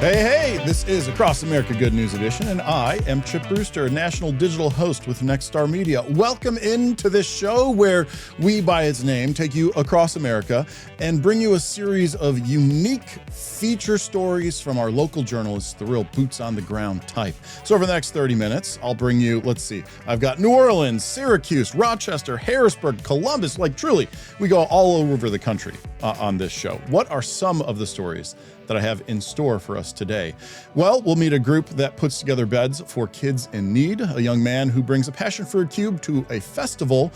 Hey, this is Across America Good News Edition, and I am Chip Brewster, national digital host with Nexstar Media. Welcome into this show where we, by its name, take you across America and bring you a series of unique feature stories from our local journalists, the real boots on the ground type. So over the next 30 minutes, I'll bring you, let's see, I've got New Orleans, Syracuse, Rochester, Harrisburg, Columbus, like truly, we go all over the country on this show. What are some of the stories that I have in store for us today? Well, we'll meet a group that puts together beds for kids in need, a young man who brings a passion for a cube to a festival,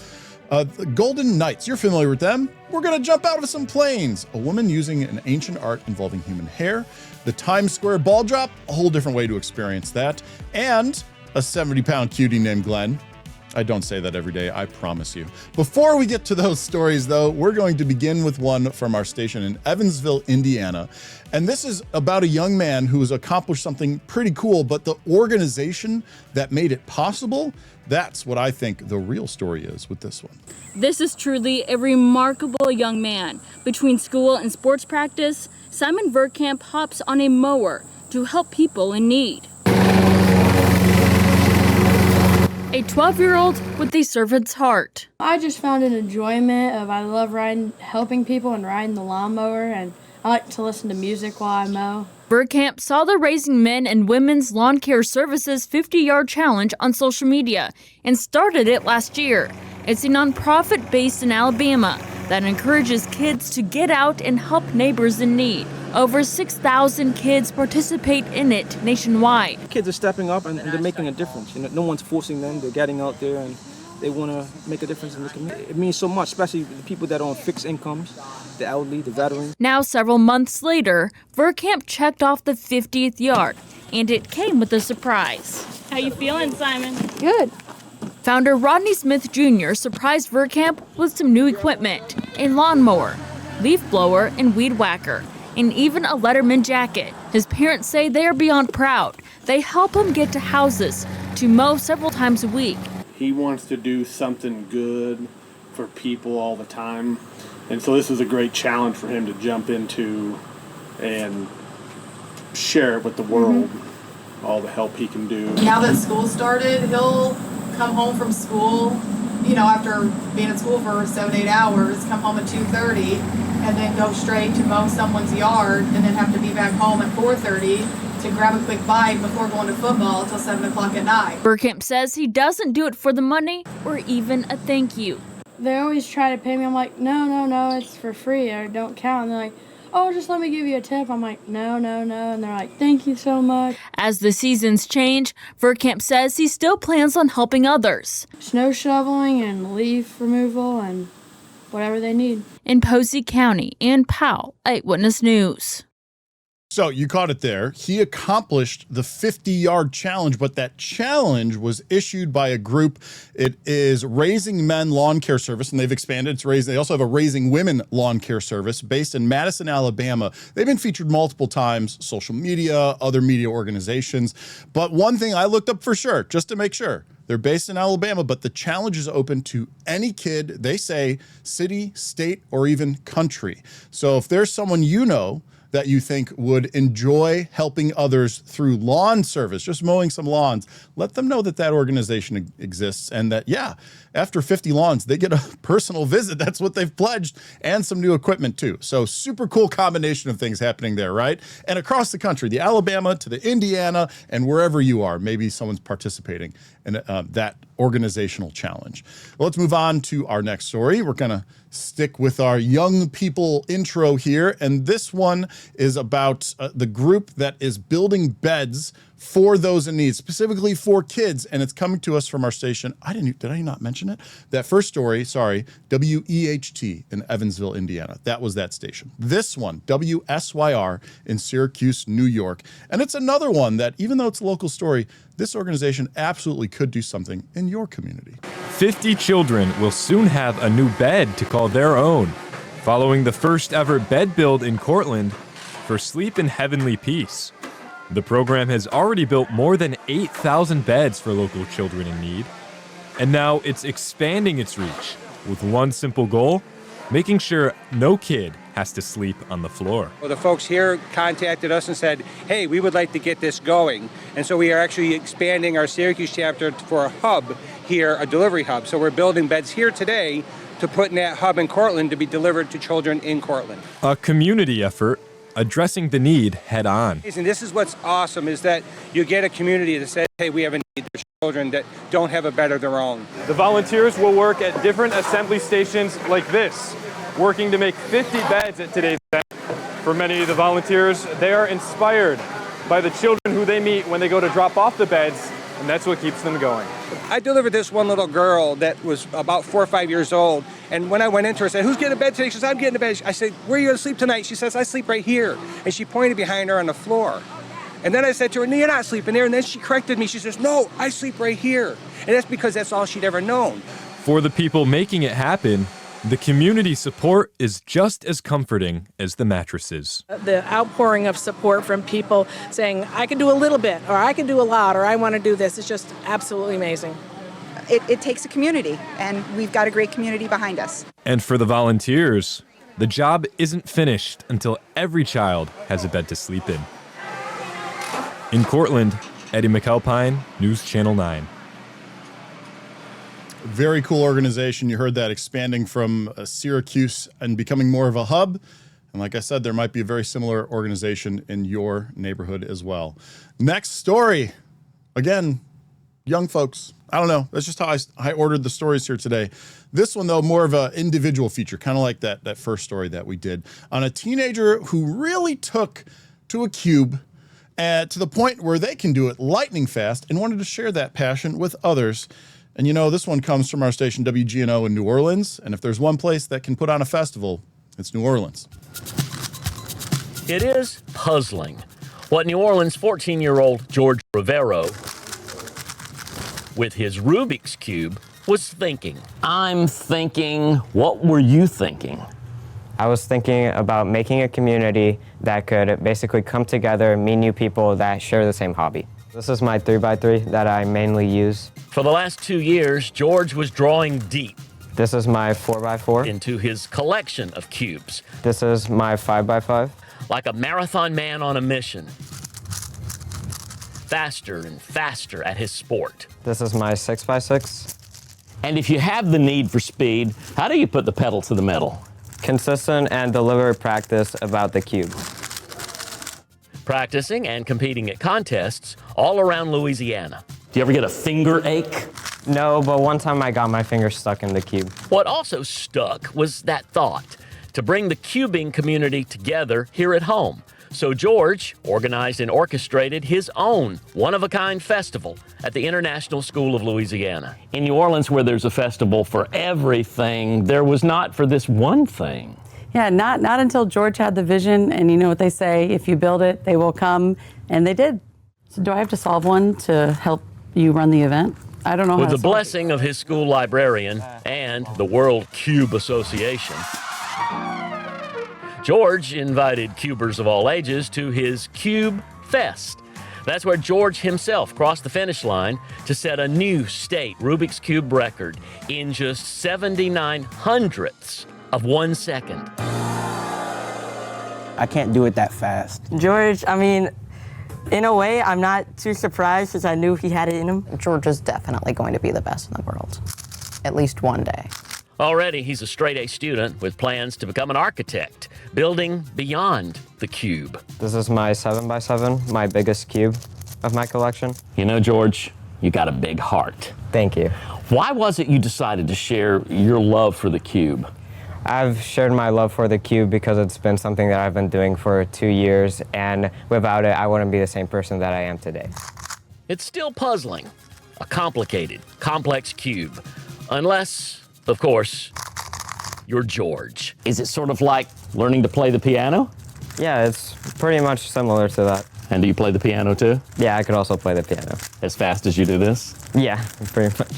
the Golden Knights. You're familiar with them. We're gonna jump out of some planes. A woman using an ancient art involving human hair, the Times Square ball drop, a whole different way to experience that, and a 70-pound cutie named Glenn. I don't say that every day, I promise you. Before we get to those stories, though, we're going to begin with one from our station in Evansville, Indiana. And this is about a young man who has accomplished something pretty cool, but the organization that made it possible, that's what I think the real story is with this one. This is truly a remarkable young man. Between school and sports practice, Simon Verkamp hops on a mower to help people in need. A 12-year-old with a servant's heart. I just found an enjoyment of, I love helping people and riding the lawnmower, and I like to listen to music while I mow. Verkamp saw the Raising Men and Women's Lawn Care Services 50-yard challenge on social media and started it last year. It's a nonprofit based in Alabama that encourages kids to get out and help neighbors in need. Over 6,000 kids participate in it nationwide. Kids are stepping up and they're making a difference. You know, no one's forcing them. They're getting out there and they want to make a difference in the community. It means so much, especially the people that are on fixed incomes, the elderly, the veterans. Now, several months later, Verkamp checked off the 50th yard, and it came with a surprise. How you feeling, Simon? Good. Founder Rodney Smith Jr. surprised Verkamp with some new equipment, a lawnmower, leaf blower, and weed whacker, and even a Letterman jacket. His parents say they are beyond proud. They help him get to houses to mow several times a week. He wants to do something good for people all the time. And so this is a great challenge for him to jump into and share it with the world, all the help he can do. Now that school started, he'll come home from school, you know, after being at school for 7-8 hours, come home at 2:30, and then go straight to mow someone's yard, and then have to be back home at 4:30 to grab a quick bite before going to football until 7 o'clock at night. Verkamp says he doesn't do it for the money or even a thank you. They always try to pay me. I'm like, no, it's for free. I don't count. And they're like, oh, just let me give you a tip. I'm like, no. And they're like, thank you so much. As the seasons change, Verkamp says he still plans on helping others. Snow shoveling and leaf removal and whatever they need. In Posey County and Powell, Eyewitness News. So you caught it there. He accomplished the 50-yard challenge, but that challenge was issued by a group. It is Raising Men Lawn Care Service, and they've expanded. They also have a Raising Women Lawn Care Service based in Madison, Alabama. They've been featured multiple times, social media, other media organizations. But one thing I looked up for sure, just to make sure, they're based in Alabama, but the challenge is open to any kid, they say, city, state, or even country. So if there's someone you know that you think would enjoy helping others through lawn service, just mowing some lawns, let them know that that organization exists and that, yeah, after 50 lawns, they get a personal visit. That's what they've pledged, and some new equipment too. So super cool combination of things happening there, right? And across the country, the Alabama to the Indiana, and wherever you are, maybe someone's participating in that organizational challenge. Well, let's move on to our next story. We're gonna stick with our young people intro here, and this one is about the group that is building beds for those in need, specifically for kids, and it's coming to us from our station. Did I not mention it? That first story, sorry, WEHT in Evansville, Indiana. That was that station. This one, WSYR in Syracuse, New York. And it's another one that, even though it's a local story, this organization absolutely could do something in your community. 50 children will soon have a new bed to call their own, following the first ever bed build in Cortland for Sleep in Heavenly Peace. The program has already built more than 8,000 beds for local children in need, and now it's expanding its reach with one simple goal: making sure no kid has to sleep on the floor. Well, the folks here contacted us and said, hey, we would like to get this going. And so we are actually expanding our Syracuse chapter for a hub here, a delivery hub. So we're building beds here today to put in that hub in Cortland to be delivered to children in Cortland. A community effort addressing the need head on. And this is what's awesome, is that you get a community that says, hey, we have a need. There's children that don't have a bed of their own. The volunteers will work at different assembly stations like this, working to make 50 beds at today's event. For many of the volunteers, they are inspired by the children who they meet when they go to drop off the beds, and that's what keeps them going. I delivered this one little girl that was about 4 or 5 years old, and when I went into her, I said, who's getting a bed today? She says, I'm getting a bed. I said, where are you going to sleep tonight? She says, I sleep right here. And she pointed behind her on the floor. And then I said to her, no, you're not sleeping there. And then she corrected me. She says, no, I sleep right here. And that's because that's all she'd ever known. For the people making it happen, the community support is just as comforting as the mattresses. The outpouring of support from people saying, I can do a little bit, or I can do a lot, or I want to do this, is just absolutely amazing. It takes a community, and we've got a great community behind us. And for the volunteers, the job isn't finished until every child has a bed to sleep in. In Cortland, Eddie McAlpine, News Channel 9. Very cool organization. You heard that, expanding from Syracuse and becoming more of a hub. And like I said, there might be a very similar organization in your neighborhood as well. Next story. Again, young folks. I don't know. That's just how I ordered the stories here today. This one, though, more of an individual feature, kind of like that first story that we did, on a teenager who really took to a cube to the point where they can do it lightning fast and wanted to share that passion with others. And you know, this one comes from our station WGNO in New Orleans. And if there's one place that can put on a festival, it's New Orleans. It is puzzling what New Orleans 14-year-old George Rivero, with his Rubik's Cube, was thinking. I'm thinking, what were you thinking? I was thinking about making a community that could basically come together, meet new people that share the same hobby. This is my 3x3 that I mainly use. For the last 2 years, George was drawing deep. This is my 4x4. Into his collection of cubes. This is my 5x5. Like a marathon man on a mission. Faster and faster at his sport. This is my 6x6. And if you have the need for speed, how do you put the pedal to the metal? Consistent and deliberate practice about the cube. Practicing and competing at contests all around Louisiana. Do you ever get a finger ache? No, but one time I got my finger stuck in the cube. What also stuck was that thought, to bring the cubing community together here at home. So George organized and orchestrated his own one-of-a-kind festival at the International School of Louisiana. In New Orleans, where there's a festival for everything, there was not for this one thing. Yeah, not until George had the vision, and you know what they say, if you build it, they will come, and they did. So do I have to solve one to help you run the event? I don't know With how to the solve blessing of his school librarian and the World Cube Association, George invited cubers of all ages to his Cube Fest. That's where George himself crossed the finish line to set a new state Rubik's Cube record in just 79 hundredths of 1 second. I can't do it that fast. George, I mean, in a way, I'm not too surprised because I knew he had it in him. George is definitely going to be the best in the world, at least one day. Already, he's a straight-A student with plans to become an architect, building beyond the cube. This is my 7x7, my biggest cube of my collection. You know, George, you got a big heart. Thank you. Why was it you decided to share your love for the cube? I've shared my love for the cube because it's been something that I've been doing for 2 years, and without it, I wouldn't be the same person that I am today. It's still puzzling. A complicated, complex cube. Unless, of course, you're George. Is it sort of like learning to play the piano? Yeah, it's pretty much similar to that. And do you play the piano too? Yeah, I could also play the piano. As fast as you do this? Yeah, pretty much.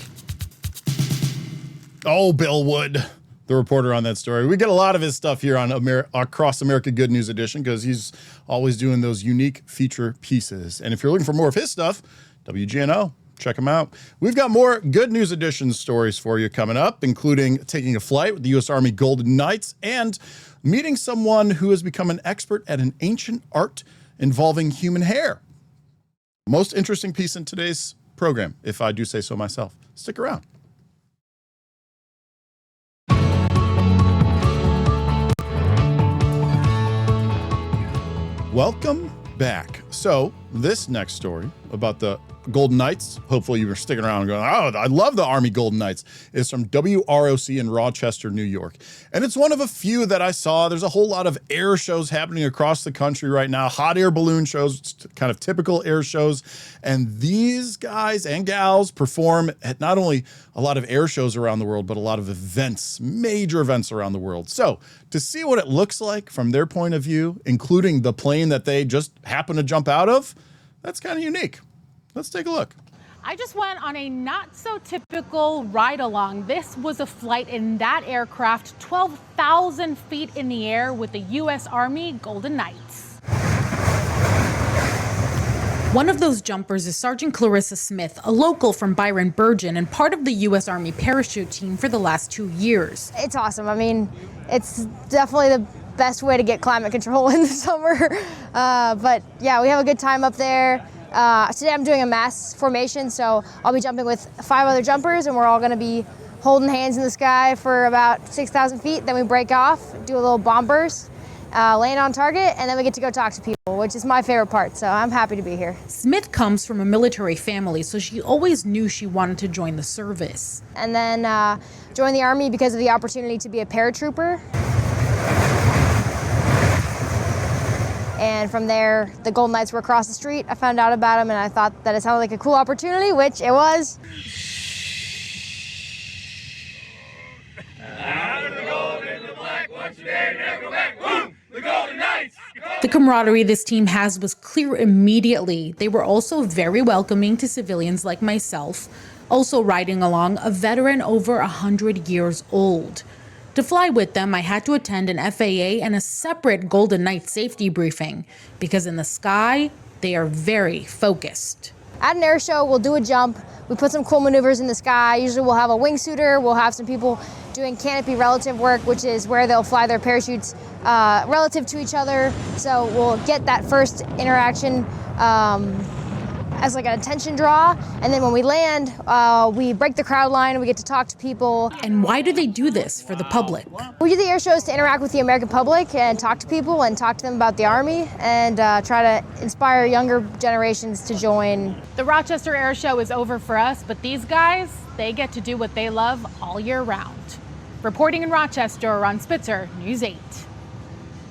Oh, Bill Wood, the reporter on that story. We get a lot of his stuff here on Across America Good News Edition because he's always doing those unique feature pieces. And if you're looking for more of his stuff, WGNO, Check them out. We've got more Good News Edition stories for you coming up, including taking a flight with the U.S. Army Golden Knights and meeting someone who has become an expert at an ancient art involving human hair. Most interesting piece in today's program, if I do say so myself. Stick around. Welcome back. So this next story about the Golden Knights, hopefully you were sticking around and going, oh, I love the Army Golden Knights, is from WROC in Rochester, New York. And it's one of a few that I saw. There's a whole lot of air shows happening across the country right now, hot air balloon shows, kind of typical air shows. And these guys and gals perform at not only a lot of air shows around the world, but a lot of events, major events around the world. So to see what it looks like from their point of view, including the plane that they just happened to jump out of, that's kind of unique. Let's take a look. I just went on a not so typical ride along. This was a flight in that aircraft, 12,000 feet in the air with the U.S. Army Golden Knights. One of those jumpers is Sergeant Clarissa Smith, a local from Byron Burgeon and part of the U.S. Army parachute team for the last 2 years. It's awesome. I mean, it's definitely the best way to get climate control in the summer. But yeah, we have a good time up there. Today I'm doing a mass formation, so I'll be jumping with 5 other jumpers, and we're all going to be holding hands in the sky for about 6,000 feet. Then we break off, do a little bomb burst, land on target, and then we get to go talk to people, which is my favorite part, so I'm happy to be here. Smith comes from a military family, so she always knew she wanted to join the service. And then join the Army because of the opportunity to be a paratrooper. And from there, the Golden Knights were across the street. I found out about them, and I thought that it sounded like a cool opportunity, which it was. The camaraderie this team has was clear immediately. They were also very welcoming to civilians like myself, also riding along a veteran over 100 years old. To fly with them, I had to attend an FAA and a separate Golden Knight safety briefing, because in the sky, they are very focused. At an air show, we'll do a jump. We put some cool maneuvers in the sky. Usually we'll have a wingsuiter. We'll have some people doing canopy relative work, which is where they'll fly their parachutes relative to each other. So we'll get that first interaction as like an attention draw. And then when we land, we break the crowd line and we get to talk to people. And why do they do this for the public? We do the air shows to interact with the American public and talk to people and talk to them about the Army and try to inspire younger generations to join. The Rochester Air Show is over for us, but these guys, they get to do what they love all year round. Reporting in Rochester on Spitzer, News 8.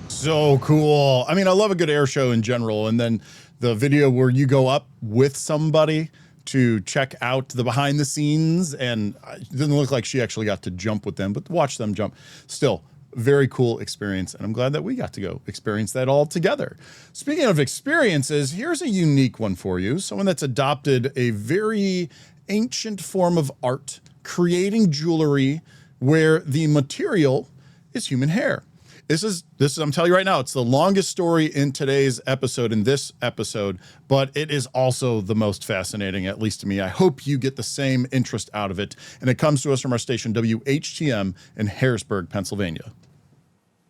So cool. I mean, I love a good air show in general. And then the video where you go up with somebody to check out the behind the scenes, and it didn't look like she actually got to jump with them, but watch them jump. Still, very cool experience, and I'm glad that we got to go experience that all together. Speaking of experiences, here's a unique one for you. Someone that's adopted a very ancient form of art, creating jewelry where the material is human hair. This is, I'm telling you right now, it's the longest story in today's episode, in this episode, but it is also the most fascinating, at least to me. I hope you get the same interest out of it. And it comes to us from our station, WHTM in Harrisburg, Pennsylvania.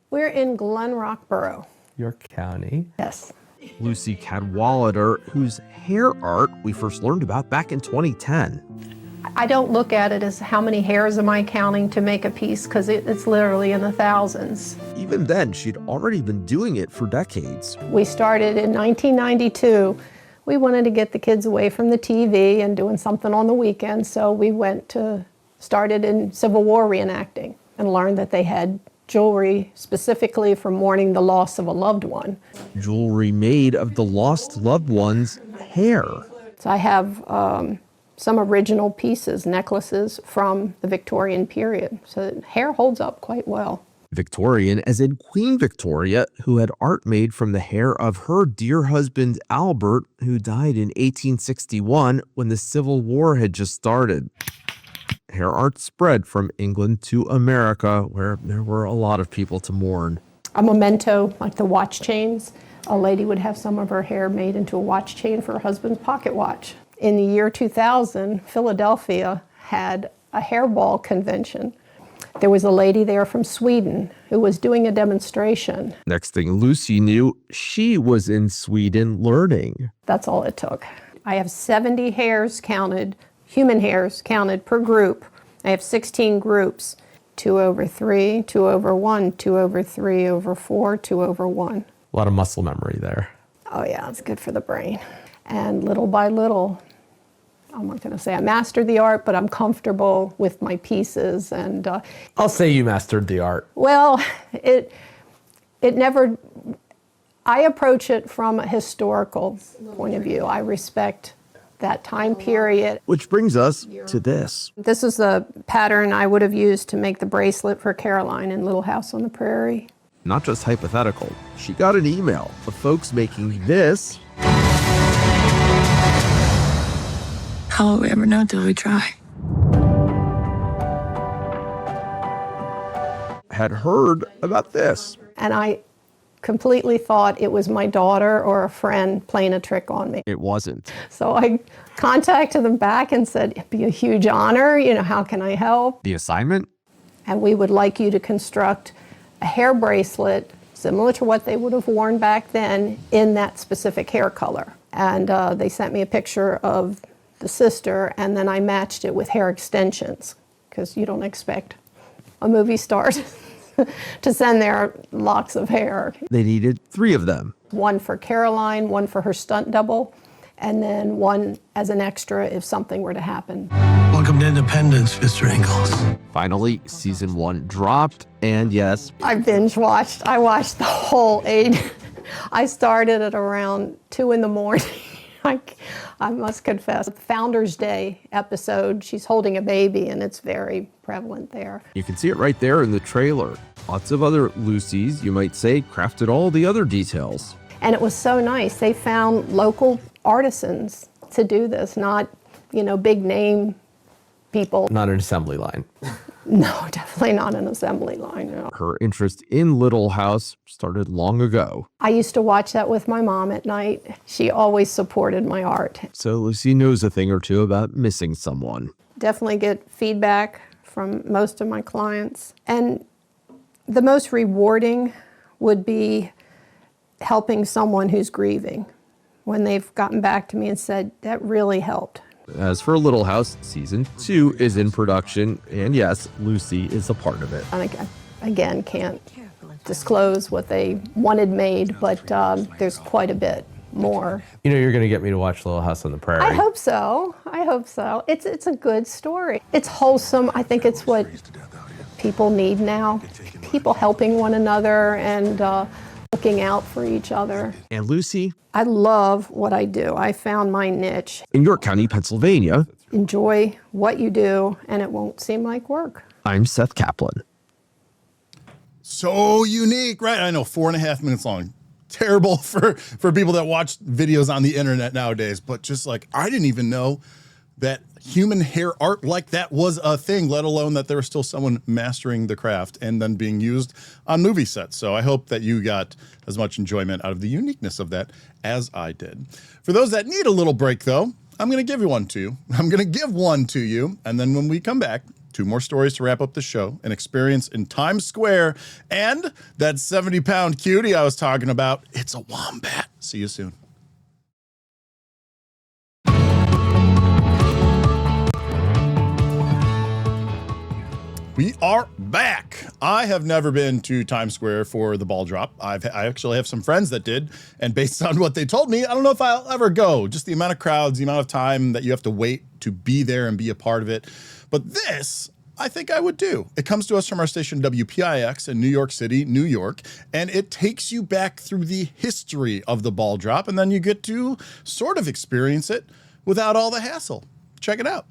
We're in Glen Rock Borough. York County. Yes. Lucy Cadwallader, whose hair art we first learned about back in 2010. I don't look at it as how many hairs am I counting to make a piece, because it's literally in the thousands. Even then, she'd already been doing it for decades. We started in 1992. We wanted to get the kids away from the TV and doing something on the weekends, so we started in Civil War reenacting and learned that they had jewelry specifically for mourning the loss of a loved one. Jewelry made of the lost loved one's hair. So I have some original pieces, necklaces from the Victorian period. So the hair holds up quite well. Victorian, as in Queen Victoria, who had art made from the hair of her dear husband Albert, who died in 1861 when the Civil War had just started. Hair art spread from England to America, where there were a lot of people to mourn. A memento, like the watch chains. A lady would have some of her hair made into a watch chain for her husband's pocket watch. In the year 2000, Philadelphia had a hairball convention. There was a lady there from Sweden who was doing a demonstration. Next thing Lucy knew, she was in Sweden learning. That's all it took. I have 70 hairs counted, human hairs counted per group. I have 16 groups. 2/3, 2/1, 2/3/4, 2/1. A lot of muscle memory there. Oh yeah, it's good for the brain. And little by little, I'm not going to say I mastered the art, but I'm comfortable with my pieces. And I'll say you mastered the art. well, it never. I approach it from a historical point of view. I respect that time period. Which brings us to this. This is the pattern I would have used to make the bracelet for Caroline in Little House on the Prairie. Not just hypothetical. She got an email of folks making this. How will we ever know till we try? Had heard about this. And I completely thought it was my daughter or a friend playing a trick on me. It wasn't. So I contacted them back and said, it'd be a huge honor, how can I help? The assignment? And we would like you to construct a hair bracelet similar to what they would have worn back then in that specific hair color. And they sent me a picture of the sister, and then I matched it with hair extensions, because you don't expect a movie star to send their locks of hair. They needed 3 of them. One for Caroline, one for her stunt double, and then one as an extra if something were to happen. Welcome to Independence, Mr. Ingalls. Finally, season 1 dropped, and yes, I binge watched. I watched the whole 8. I started at around 2 in the morning. I must confess. Founders Day episode, she's holding a baby, and it's very prevalent there. you can see it right there in the trailer. Lots of other Lucys, you might say, crafted all the other details. And it was so nice. They found local artisans to do this, not, big name people. Not an assembly line. No, definitely not an assembly line, no. Her interest in Little House started long ago. I used to watch that with my mom at night. She always supported my art. So Lucy knows a thing or two about missing someone. Definitely get feedback from most of my clients. And the most rewarding would be helping someone who's grieving, when they've gotten back to me and said, that really helped. As for Little House, season 2 is in production, and yes, Lucy is a part of it. And again, can't disclose what they wanted made, but there's quite a bit more. You're going to get me to watch Little House on the Prairie. I hope so. It's a good story. It's wholesome. I think it's what people need now. People helping one another and looking out for each other. And Lucy? I love what I do. I found my niche. In York County, Pennsylvania. Enjoy what you do, and it won't seem like work. I'm Seth Kaplan. So unique, right? I know, 4.5 minutes long. Terrible for people that watch videos on the internet nowadays, but just like, I didn't even know that human hair art like that was a thing, let alone that there was still someone mastering the craft and then being used on movie sets. So I hope that you got as much enjoyment out of the uniqueness of that as I did. For those that need a little break though, I'm going to give one to you. And then when we come back, 2 more stories to wrap up the show, an experience in Times Square, and that 70-pound cutie I was talking about. It's a wombat. See you soon. We are back. I have never been to Times Square for the ball drop. I actually have some friends that did, and based on what they told me, I don't know if I'll ever go. Just the amount of crowds, the amount of time that you have to wait to be there and be a part of it. But this, I think I would do. It comes to us from our station WPIX in New York City, New York, and it takes you back through the history of the ball drop, and then you get to sort of experience it without all the hassle. Check it out.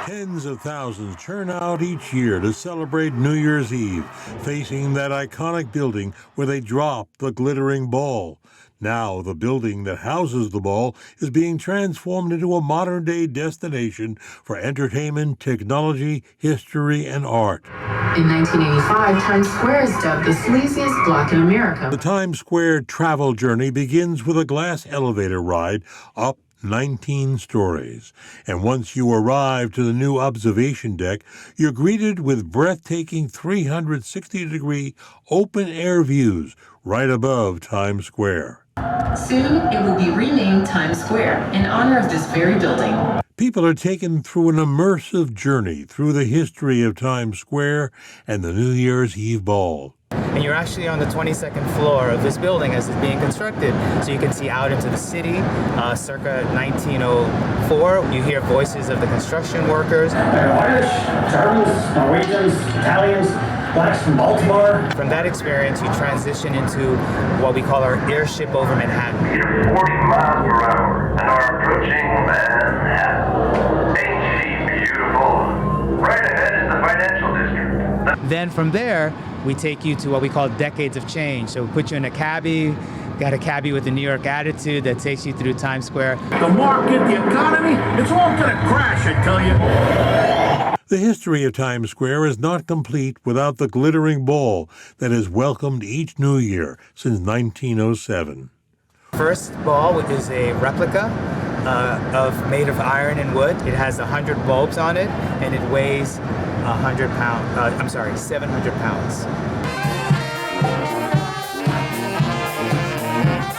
Tens of thousands churn out each year to celebrate New Year's Eve, facing that iconic building where they drop the glittering ball. Now, the building that houses the ball is being transformed into a modern-day destination for entertainment, technology, history, and art. In 1985, Times Square is dubbed the sleaziest block in America. The Times Square travel journey begins with a glass elevator ride up 19 stories. And once you arrive to the new observation deck, you're greeted with breathtaking 360-degree open-air views right above Times Square. Soon, it will be renamed Times Square in honor of this very building. People are taken through an immersive journey through the history of Times Square and the New Year's Eve ball. And you're actually on the 22nd floor of this building as it's being constructed. So you can see out into the city, circa 1904. You hear voices of the construction workers. Irish, Germans, Norwegians, Italians, blacks from Baltimore. From that experience, you transition into what we call our airship over Manhattan. We're 40 miles per hour and are approaching Manhattan. Ain't she beautiful? Right ahead is the financial district. Then from there, we take you to what we call decades of change. So we put you in a cabbie, got a cabbie with a New York attitude that takes you through Times Square. The market, the economy, it's all gonna crash, I tell you. The history of Times Square is not complete without the glittering ball that has welcomed each New Year since 1907. First ball is a replica made of iron and wood. It has 100 bulbs on it, and it weighs 700 pounds.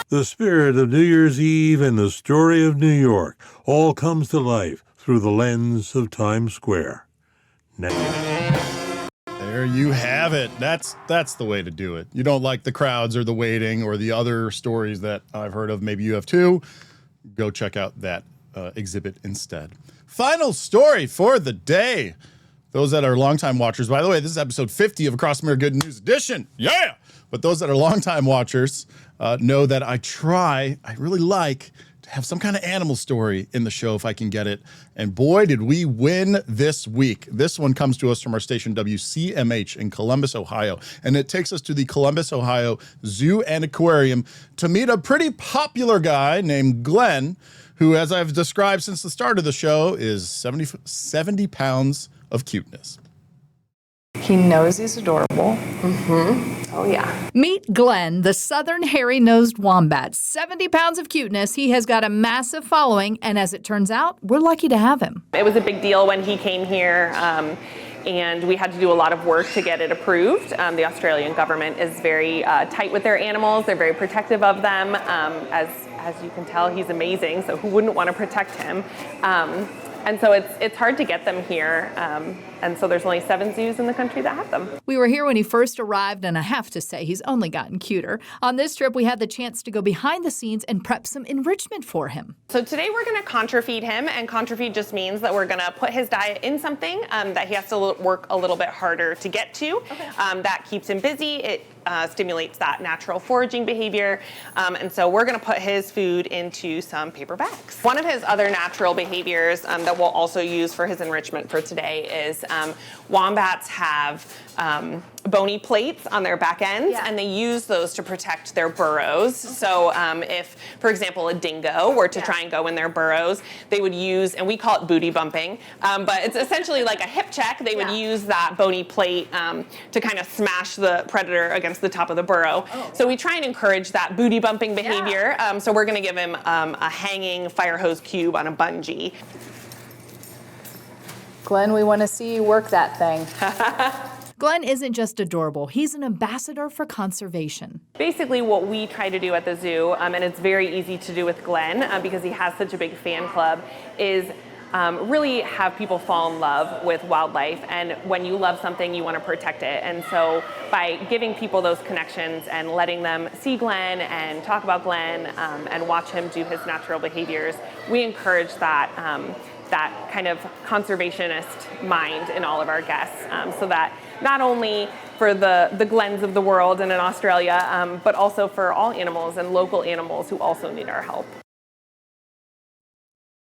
The spirit of New Year's Eve and the story of New York all comes to life through the lens of Times Square. There you have it. That's the way to do it. You don't like the crowds or the waiting or the other stories that I've heard of. Maybe you have too. Go check out that exhibit instead. Final story for the day. Those that are longtime watchers, by the way, this is episode 50 of Across America Good News Edition. Yeah! But those that are longtime watchers know that I really like to have some kind of animal story in the show if I can get it. And boy, did we win this week. This one comes to us from our station WCMH in Columbus, Ohio. And it takes us to the Columbus, Ohio Zoo and Aquarium to meet a pretty popular guy named Glenn, who, as I've described since the start of the show, is 70 pounds of cuteness. He knows he's adorable. Mm-hmm. Oh, yeah. Meet Glenn, the southern hairy-nosed wombat. 70 pounds of cuteness. He has got a massive following, and as it turns out, we're lucky to have him. It was a big deal when he came here, and we had to do a lot of work to get it approved. The Australian government is very tight with their animals. They're very protective of them. As you can tell, he's amazing, so who wouldn't want to protect him? And so it's hard to get them here. And so there's only 7 zoos in the country that have them. We were here when he first arrived, and I have to say, he's only gotten cuter. On this trip, we had the chance to go behind the scenes and prep some enrichment for him. So today we're going to contra-feed him, and contra-feed just means that we're going to put his diet in something that he has to work a little bit harder to get to. Okay. That keeps him busy. It stimulates that natural foraging behavior. And so we're going to put his food into some paper bags. One of his other natural behaviors that we'll also use for his enrichment for today is wombats have bony plates on their back ends, and they use those to protect their burrows. So if, for example, a dingo were to try and go in their burrows, they would use, and we call it booty bumping, but it's essentially like a hip check. They would use that bony plate to kind of smash the predator against the top of the burrow. So we try and encourage that booty bumping behavior. So we're going to give him a hanging fire hose cube on a bungee. Glenn, we want to see you work that thing. Glenn isn't just adorable, he's an ambassador for conservation. Basically what we try to do at the zoo, and it's very easy to do with Glenn because he has such a big fan club, is really have people fall in love with wildlife. And when you love something, you want to protect it. And so by giving people those connections and letting them see Glenn and talk about Glenn and watch him do his natural behaviors, we encourage that that kind of conservationist mind in all of our guests, so that not only for the Glens of the world and in Australia, but also for all animals and local animals who also need our help.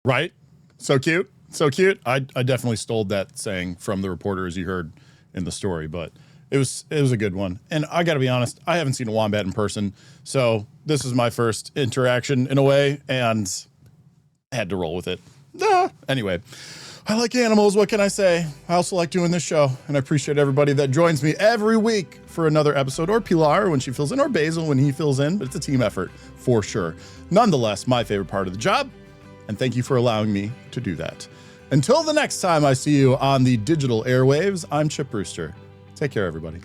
Right? So cute. So cute. I definitely stole that saying from the reporter, as you heard in the story, but it was a good one. And I got to be honest, I haven't seen a wombat in person, so this is my first interaction in a way, and I had to roll with it. Anyway, I like animals. What can I say? I also like doing this show, and I appreciate everybody that joins me every week for another episode, or Pilar when she fills in, or Basil when he fills in, but it's a team effort for sure. Nonetheless, my favorite part of the job And thank you for allowing me to do that. Until the next time I see you on the digital airwaves, I'm Chip Brewster. Take care, everybody.